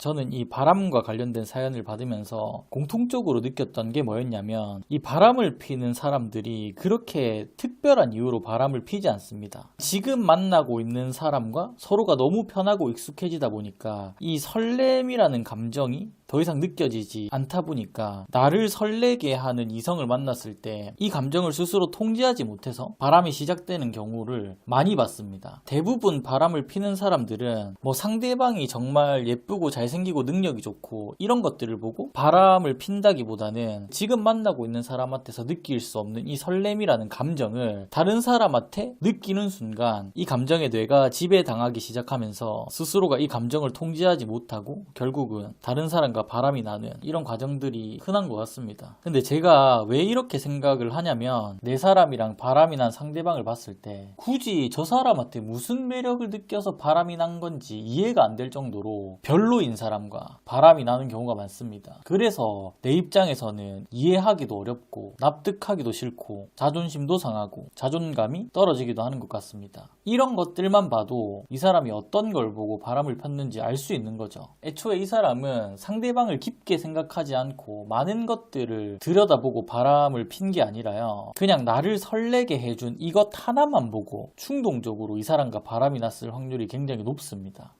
저는 이 바람과 관련된 사연을 받으면서 공통적으로 느꼈던 게 뭐였냐면 이 바람을 피는 사람들이 그렇게 특별한 이유로 바람을 피지 않습니다. 지금 만나고 있는 사람과 서로가 너무 편하고 익숙해지다 보니까 이 설렘이라는 감정이 더 이상 느껴지지 않다 보니까 나를 설레게 하는 이성을 만났을 때 이 감정을 스스로 통제하지 못해서 바람이 시작되는 경우를 많이 봤습니다. 대부분 바람을 피는 사람들은 뭐 상대방이 정말 예쁘고 잘생기고 능력이 좋고 이런 것들을 보고 바람을 핀다기보다는 지금 만나고 있는 사람한테서 느낄 수 없는 이 설렘이라는 감정을 다른 사람한테 느끼는 순간 이 감정에 뇌가 지배당하기 시작하면서 스스로가 이 감정을 통제하지 못하고 결국은 다른 사람과 바람이 나는 이런 과정들이 흔한 것 같습니다. 근데 제가 왜 이렇게 생각을 하냐면 내 사람이랑 바람이 난 상대방을 봤을 때 굳이 저 사람한테 무슨 매력을 느껴서 바람이 난 건지 이해가 안 될 정도로 별로인 사람과 바람이 나는 경우가 많습니다. 그래서 내 입장에서는 이해하기도 어렵고 납득하기도 싫고 자존심도 상하고 자존감이 떨어지기도 하는 것 같습니다. 이런 것들만 봐도 이 사람이 어떤 걸 보고 바람을 폈는지 알 수 있는 거죠. 애초에 이 사람은 상대방을 깊게 생각하지 않고 많은 것들을 들여다보고 바람을 핀 게 아니라요. 그냥 나를 설레게 해준 이것 하나만 보고 충동적으로 이 사람과 바람이 났을 확률이 굉장히 높습니다.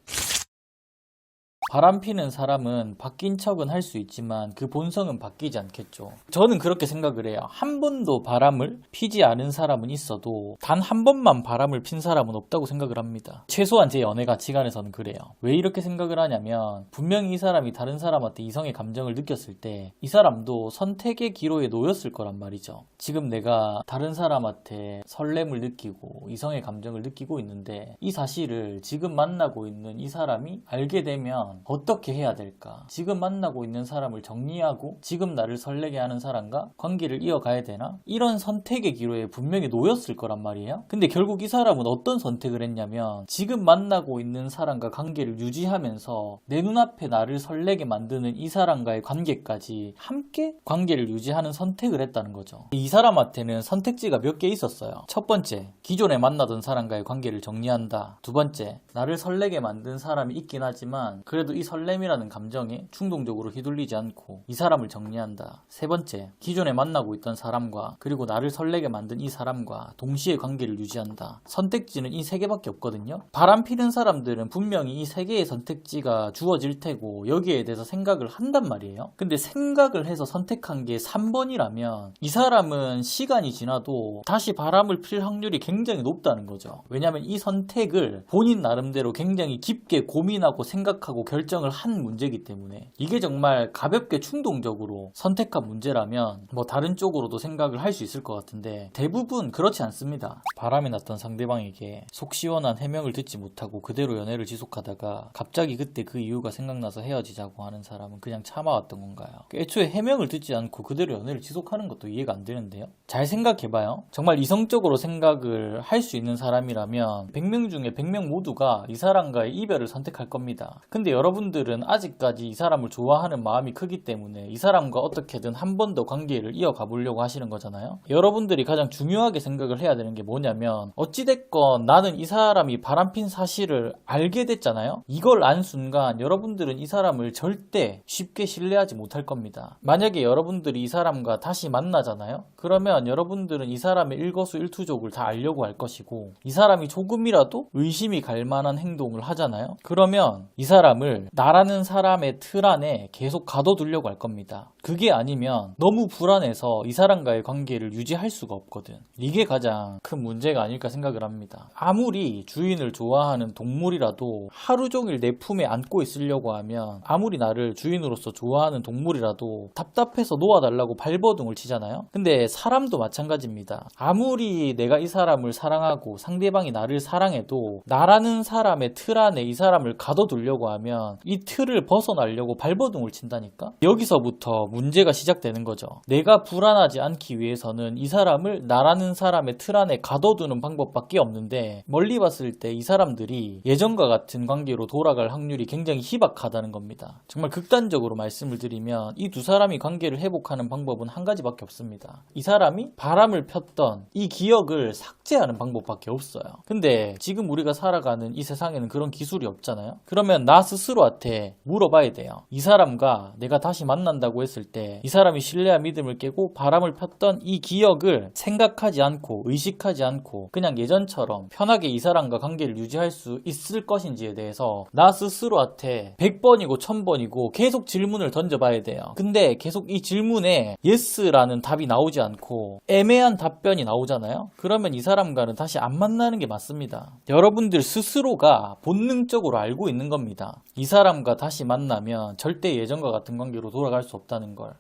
바람 피는 사람은 바뀐 척은 할 수 있지만 그 본성은 바뀌지 않겠죠. 저는 그렇게 생각을 해요. 한 번도 바람을 피지 않은 사람은 있어도 단 한 번만 바람을 핀 사람은 없다고 생각을 합니다. 최소한 제 연애 가치관에서는 그래요. 왜 이렇게 생각을 하냐면 분명히 이 사람이 다른 사람한테 이성의 감정을 느꼈을 때 이 사람도 선택의 기로에 놓였을 거란 말이죠. 지금 내가 다른 사람한테 설렘을 느끼고 이성의 감정을 느끼고 있는데 이 사실을 지금 만나고 있는 이 사람이 알게 되면 어떻게 해야 될까? 지금 만나고 있는 사람을 정리하고 지금 나를 설레게 하는 사람과 관계를 이어가야 되나? 이런 선택의 기로에 분명히 놓였을 거란 말이에요. 근데 결국 이 사람은 어떤 선택을 했냐면 지금 만나고 있는 사람과 관계를 유지하면서 내 눈앞에 나를 설레게 만드는 이 사람과의 관계까지 함께 관계를 유지하는 선택을 했다는 거죠. 이 사람한테는 선택지가 몇 개 있었어요. 첫 번째, 기존에 만나던 사람과의 관계를 정리한다. 두 번째, 나를 설레게 만든 사람이 있긴 하지만 그래도 이 설렘이라는 감정에 충동적으로 휘둘리지 않고 이 사람을 정리한다. 세 번째, 기존에 만나고 있던 사람과 그리고 나를 설레게 만든 이 사람과 동시에 관계를 유지한다. 선택지는 이 세 개밖에 없거든요. 바람 피는 사람들은 분명히 이 세 개의 선택지가 주어질 테고 여기에 대해서 생각을 한단 말이에요. 근데 생각을 해서 선택한 게 3번이라면 이 사람은 시간이 지나도 다시 바람을 필 확률이 굉장히 높다는 거죠. 왜냐하면 이 선택을 본인 나름대로 굉장히 깊게 고민하고 생각하고 결정을 한 문제이기 때문에 이게 정말 가볍게 충동적으로 선택한 문제라면 뭐 다른 쪽으로도 생각을 할 수 있을 것 같은데 대부분 그렇지 않습니다. 바람이 났던 상대방에게 속 시원한 해명을 듣지 못하고 그대로 연애를 지속하다가 갑자기 그때 그 이유가 생각나서 헤어지자고 하는 사람은 그냥 참아왔던 건가요? 애초에 해명을 듣지 않고 그대로 연애를 지속하는 것도 이해가 안 되는데요. 잘 생각해봐요. 정말 이성적으로 생각을 할 수 있는 사람이라면 100명 중에 100명 모두가 이 사람과의 이별을 선택할 겁니다. 근데 여러분들은 아직까지 이 사람을 좋아하는 마음이 크기 때문에 이 사람과 어떻게든 한 번 더 관계를 이어가 보려고 하시는 거잖아요. 여러분들이 가장 중요하게 생각을 해야 되는 게 뭐냐면 어찌됐건 나는 이 사람이 바람핀 사실을 알게 됐잖아요. 이걸 안 순간 여러분들은 이 사람을 절대 쉽게 신뢰하지 못할 겁니다. 만약에 여러분들이 이 사람과 다시 만나잖아요. 그러면 여러분들은 이 사람의 일거수일투족을 다 알려고 할 것이고 이 사람이 조금이라도 의심이 갈 만한 행동을 하잖아요. 그러면 이 사람을 나라는 사람의 틀 안에 계속 가둬두려고 할 겁니다. 그게 아니면 너무 불안해서 이 사람과의 관계를 유지할 수가 없거든. 이게 가장 큰 문제가 아닐까 생각을 합니다. 아무리 주인을 좋아하는 동물이라도 하루 종일 내 품에 안고 있으려고 하면 아무리 나를 주인으로서 좋아하는 동물이라도 답답해서 놓아달라고 발버둥을 치잖아요. 근데 사람도 마찬가지입니다. 아무리 내가 이 사람을 사랑하고 상대방이 나를 사랑해도 나라는 사람의 틀 안에 이 사람을 가둬두려고 하면 이 틀을 벗어나려고 발버둥을 친다니까? 여기서부터 문제가 시작되는 거죠. 내가 불안하지 않기 위해서는 이 사람을 나라는 사람의 틀 안에 가둬두는 방법밖에 없는데 멀리 봤을 때 이 사람들이 예전과 같은 관계로 돌아갈 확률이 굉장히 희박하다는 겁니다. 정말 극단적으로 말씀을 드리면 이 두 사람이 관계를 회복하는 방법은 한 가지밖에 없습니다. 이 사람이 바람을 폈던 이 기억을 삭제하는 방법밖에 없어요. 근데 지금 우리가 살아가는 이 세상에는 그런 기술이 없잖아요. 그러면 나 스스로 스스로한테 물어봐야 돼요. 이 사람과 내가 다시 만난다고 했을 때 이 사람이 신뢰와 믿음을 깨고 바람을 폈던 이 기억을 생각하지 않고 의식하지 않고 그냥 예전처럼 편하게 이 사람과 관계를 유지할 수 있을 것인지에 대해서 나 스스로한테 100번이고 1000번이고 계속 질문을 던져봐야 돼요. 근데 계속 이 질문에 yes라는 답이 나오지 않고 애매한 답변이 나오잖아요. 그러면 이 사람과는 다시 안 만나는 게 맞습니다. 여러분들 스스로가 본능적으로 알고 있는 겁니다. 이 사람과 다시 만나면 절대 예전과 같은 관계로 돌아갈 수 없다는 걸.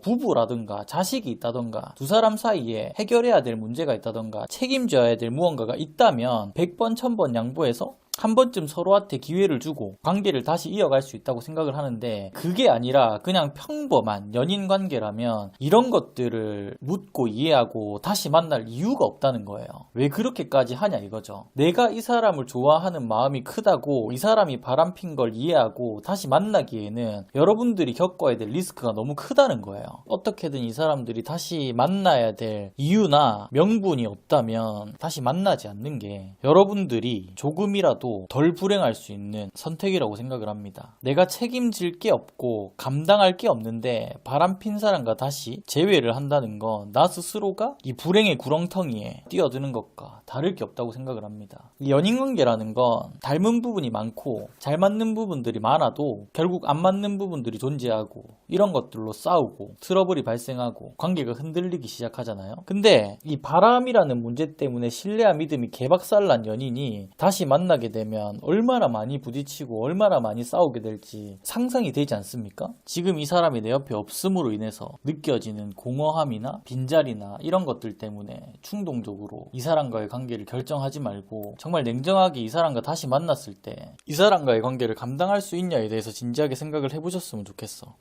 부부라든가 자식이 있다던가 두 사람 사이에 해결해야 될 문제가 있다던가 책임져야 될 무언가가 있다면 100번 1000번 양보해서 한 번쯤 서로한테 기회를 주고 관계를 다시 이어갈 수 있다고 생각을 하는데, 그게 아니라 그냥 평범한 연인 관계라면 이런 것들을 묻고 이해하고 다시 만날 이유가 없다는 거예요. 왜 그렇게까지 하냐 이거죠. 내가 이 사람을 좋아하는 마음이 크다고 이 사람이 바람핀 걸 이해하고 다시 만나기에는 여러분들이 겪어야 될 리스크가 너무 크다는 거예요. 어떻게든 이 사람들이 다시 만나야 될 이유나 명분이 없다면 다시 만나지 않는 게 여러분들이 조금이라도 덜 불행할 수 있는 선택이라고 생각을 합니다. 내가 책임질 게 없고 감당할 게 없는데 바람핀 사람과 다시 재회를 한다는 건 나 스스로가 이 불행의 구렁텅이에 뛰어드는 것과 다를 게 없다고 생각을 합니다. 이 연인관계라는 건 닮은 부분이 많고 잘 맞는 부분들이 많아도 결국 안 맞는 부분들이 존재하고 이런 것들로 싸우고 트러블이 발생하고 관계가 흔들리기 시작하잖아요. 근데 이 바람이라는 문제 때문에 신뢰와 믿음이 개박살난 연인이 다시 만나게 되면 얼마나 많이 부딪히고 얼마나 많이 싸우게 될지 상상이 되지 않습니까? 지금 이 사람이 내 옆에 없음으로 인해서 느껴지는 공허함이나 빈자리나 이런 것들 때문에 충동적으로 이 사람과의 관계를 결정하지 말고 정말 냉정하게 이 사람과 다시 만났을 때 이 사람과의 관계를 감당할 수 있냐에 대해서 진지하게 생각을 해보셨으면 좋겠어.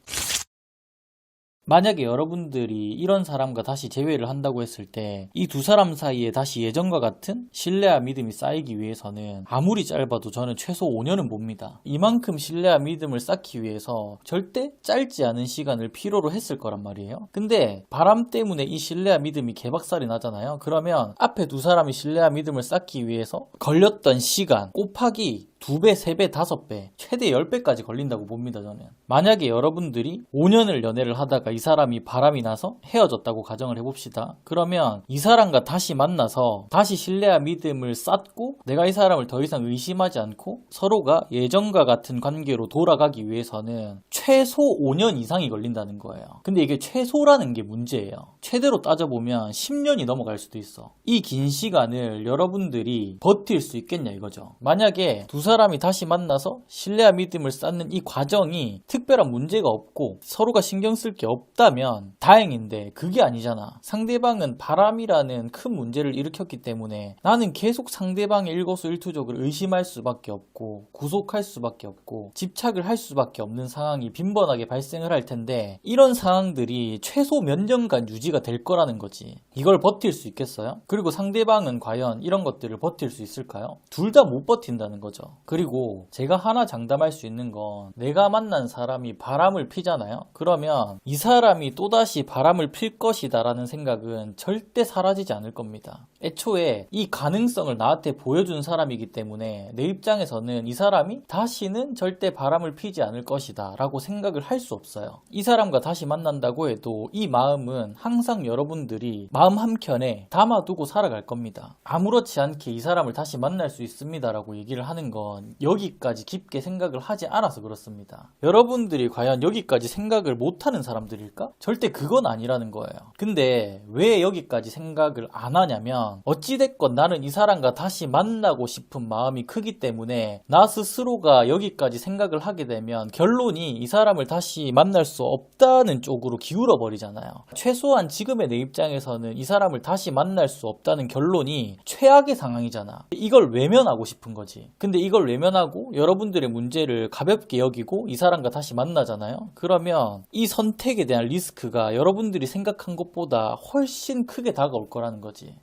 만약에 여러분들이 이런 사람과 다시 재회를 한다고 했을 때 이 두 사람 사이에 다시 예전과 같은 신뢰와 믿음이 쌓이기 위해서는 아무리 짧아도 저는 최소 5년은 봅니다. 이만큼 신뢰와 믿음을 쌓기 위해서 절대 짧지 않은 시간을 필요로 했을 거란 말이에요. 근데 바람 때문에 이 신뢰와 믿음이 개박살이 나잖아요. 그러면 앞에 두 사람이 신뢰와 믿음을 쌓기 위해서 걸렸던 시간 곱하기 2배, 3배, 5배, 최대 10배까지 걸린다고 봅니다, 저는. 만약에 여러분들이 5년을 연애를 하다가 이 사람이 바람이 나서 헤어졌다고 가정을 해봅시다. 그러면 이 사람과 다시 만나서 다시 신뢰와 믿음을 쌓고 내가 이 사람을 더 이상 의심하지 않고 서로가 예전과 같은 관계로 돌아가기 위해서는 최소 5년 이상이 걸린다는 거예요. 근데 이게 최소라는 게 문제예요. 최대로 따져보면 10년이 넘어갈 수도 있어. 이 긴 시간을 여러분들이 버틸 수 있겠냐 이거죠. 만약에 두 사람이 다시 만나서 신뢰와 믿음을 쌓는 이 과정이 특별한 문제가 없고 서로가 신경 쓸 게 없다면 다행인데 그게 아니잖아. 상대방은 바람이라는 큰 문제를 일으켰기 때문에 나는 계속 상대방의 일거수일투족을 의심할 수밖에 없고 구속할 수밖에 없고 집착을 할 수밖에 없는 상황이 빈번하게 발생을 할 텐데, 이런 상황들이 최소 몇 년간 유지가 될 거라는 거지. 이걸 버틸 수 있겠어요? 그리고 상대방은 과연 이런 것들을 버틸 수 있을까요? 둘 다 못 버틴다는 거죠. 그리고 제가 하나 장담할 수 있는 건 내가 만난 사람이 바람을 피잖아요. 그러면 이 사람이 또다시 바람을 필 것이다 라는 생각은 절대 사라지지 않을 겁니다. 애초에 이 가능성을 나한테 보여준 사람이기 때문에 내 입장에서는 이 사람이 다시는 절대 바람을 피지 않을 것이다 라고 생각을 할 수 없어요. 이 사람과 다시 만난다고 해도 이 마음은 항상 여러분들이 마음 한켠에 담아두고 살아갈 겁니다. 아무렇지 않게 이 사람을 다시 만날 수 있습니다 라고 얘기를 하는 건 여기까지 깊게 생각을 하지 않아서 그렇습니다. 여러분들이 과연 여기까지 생각을 못하는 사람들일까? 절대 그건 아니라는 거예요. 근데 왜 여기까지 생각을 안 하냐면 어찌됐건 나는 이 사람과 다시 만나고 싶은 마음이 크기 때문에 나 스스로가 여기까지 생각을 하게 되면 결론이 이 사람을 다시 만날 수 없다는 쪽으로 기울어 버리잖아요. 최소한 지금의 내 입장에서는 이 사람을 다시 만날 수 없다는 결론이 최악의 상황이잖아. 이걸 외면하고 싶은 거지. 근데 이걸 외면하고 여러분들의 문제를 가볍게 여기고 이 사람과 다시 만나잖아요. 그러면 이 선택에 대한 리스크가 여러분들이 생각한 것보다 훨씬 크게 다가올 거라는 거지.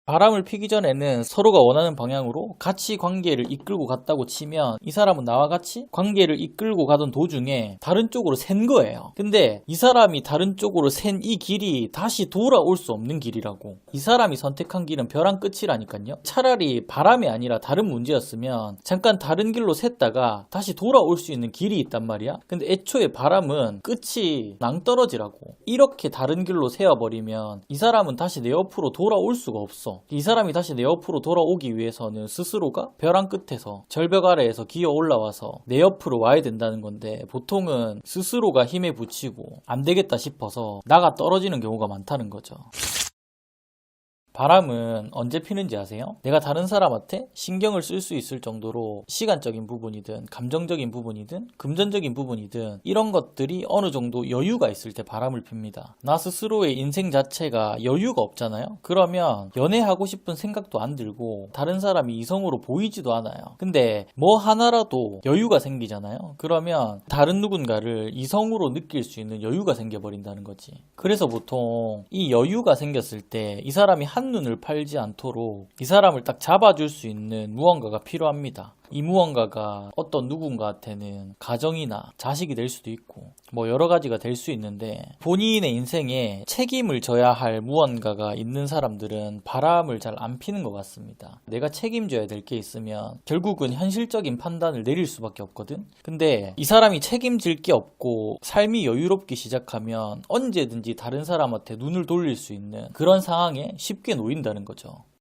바람을 피기 전에는 서로가 원하는 방향으로 같이 관계를 이끌고 갔다고 치면 이 사람은 나와 같이 관계를 이끌고 가던 도중에 다른 쪽으로 샌 거예요. 근데 이 사람이 다른 쪽으로 샌 이 길이 다시 돌아올 수 없는 길이라고. 이 사람이 선택한 길은 벼랑 끝이라니까요. 차라리 바람이 아니라 다른 문제였으면 잠깐 다른 길로 샜다가 다시 돌아올 수 있는 길이 있단 말이야. 근데 애초에 바람은 끝이 낭떠러지라고. 이렇게 다른 길로 세워버리면 이 사람은 다시 내 옆으로 돌아올 수가 없어. 이 사람이 다시 내 옆으로 돌아오기 위해서는 스스로가 벼랑 끝에서 절벽 아래에서 기어 올라와서 내 옆으로 와야 된다는 건데, 보통은 스스로가 힘에 부치고 안 되겠다 싶어서 나가 떨어지는 경우가 많다는 거죠. 바람은 언제 피는지 아세요? 내가 다른 사람한테 신경을 쓸 수 있을 정도로 시간적인 부분이든 감정적인 부분이든 금전적인 부분이든 이런 것들이 어느 정도 여유가 있을 때 바람을 핍니다. 나 스스로의 인생 자체가 여유가 없잖아요? 그러면 연애하고 싶은 생각도 안 들고 다른 사람이 이성으로 보이지도 않아요. 근데 뭐 하나라도 여유가 생기잖아요? 그러면 다른 누군가를 이성으로 느낄 수 있는 여유가 생겨버린다는 거지. 그래서 보통 이 여유가 생겼을 때 이 사람이 한눈을 팔지 않도록 이 사람을 딱 잡아줄 수 있는 무언가가 필요합니다. 이 무언가가 어떤 누군가한테는 가정이나 자식이 될 수도 있고 뭐 여러 가지가 될 수 있는데, 본인의 인생에 책임을 져야 할 무언가가 있는 사람들은 바람을 잘 안 피는 것 같습니다. 내가 책임져야 될 게 있으면 결국은 현실적인 판단을 내릴 수밖에 없거든. 근데 이 사람이 책임질 게 없고 삶이 여유롭기 시작하면 언제든지 다른 사람한테 눈을 돌릴 수 있는 그런 상황에 쉽게 놓인다는 거죠.